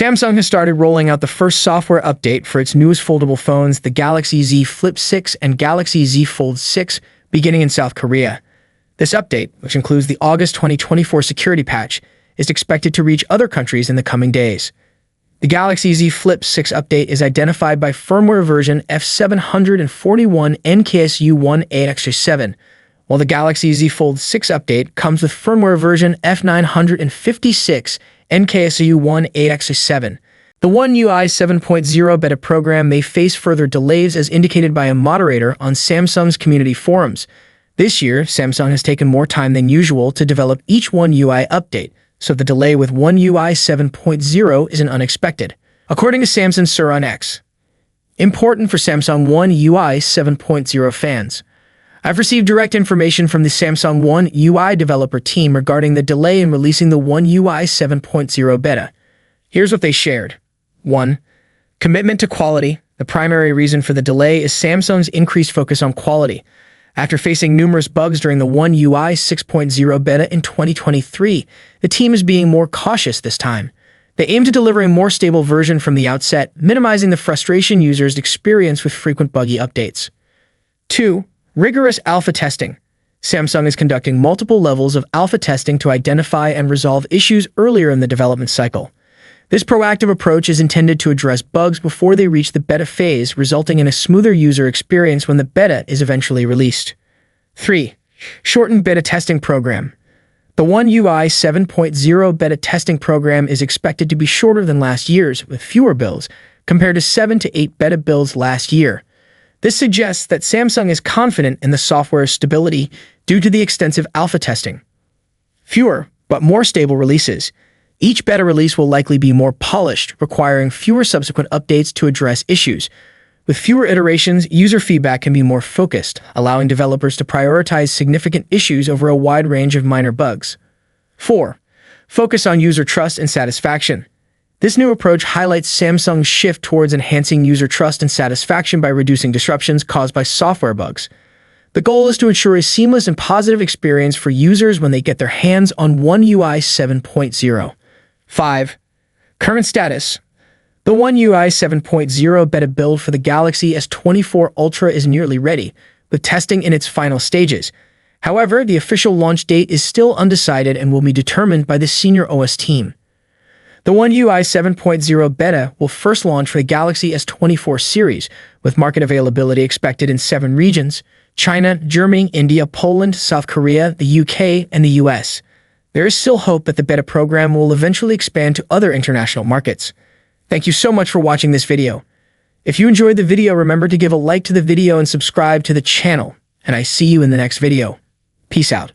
Samsung has started rolling out the first software update for its newest foldable phones, the Galaxy Z Flip 6 and Galaxy Z Fold 6, beginning in South Korea. This update, which includes the August 2024 security patch, is expected to reach other countries in the coming days. The Galaxy Z Flip 6 update is identified by firmware version F741 NKSU18X7, while the Galaxy Z Fold 6 update comes with firmware version F956 NKSU18X7. The One UI 7.0 beta program may face further delays as indicated by a moderator on Samsung's community forums. This year, Samsung has taken more time than usual to develop each One UI update, so the delay with One UI 7.0 isn't unexpected. According to Samsung Sur on X, important for Samsung One UI 7.0 fans. I've received direct information from the Samsung One UI developer team regarding the delay in releasing the One UI 7.0 beta. Here's what they shared. 1. Commitment to quality. The primary reason for the delay is Samsung's increased focus on quality. After facing numerous bugs during the One UI 6.0 beta in 2023, the team is being more cautious this time. They aim to deliver a more stable version from the outset, minimizing the frustration users experience with frequent buggy updates. 2. Rigorous alpha testing. Samsung is conducting multiple levels of alpha testing to identify and resolve issues earlier in the development cycle. This proactive approach is intended to address bugs before they reach the beta phase, resulting in a smoother user experience when the beta is eventually released. 3. Shortened beta testing program. The One UI 7.0 beta testing program is expected to be shorter than last year's, with fewer builds, compared to 7 to 8 beta builds last year. This suggests that Samsung is confident in the software's stability due to the extensive alpha testing. Fewer, but more stable releases. Each beta release will likely be more polished, requiring fewer subsequent updates to address issues. With fewer iterations, user feedback can be more focused, allowing developers to prioritize significant issues over a wide range of minor bugs. 4. Focus on user trust and satisfaction. This new approach highlights Samsung's shift towards enhancing user trust and satisfaction by reducing disruptions caused by software bugs. The goal is to ensure a seamless and positive experience for users when they get their hands on One UI 7.0. 5. Current status. The One UI 7.0 beta build for the Galaxy S24 Ultra is nearly ready, with testing in its final stages. However, the official launch date is still undecided and will be determined by the senior OS team. The One UI 7.0 beta will first launch for the Galaxy S24 series, with market availability expected in 7 regions: China, Germany, India, Poland, South Korea, the UK, and the US. There is still hope that the beta program will eventually expand to other international markets. Thank you so much for watching this video. If you enjoyed the video, remember to give a like to the video and subscribe to the channel, and I see you in the next video. Peace out.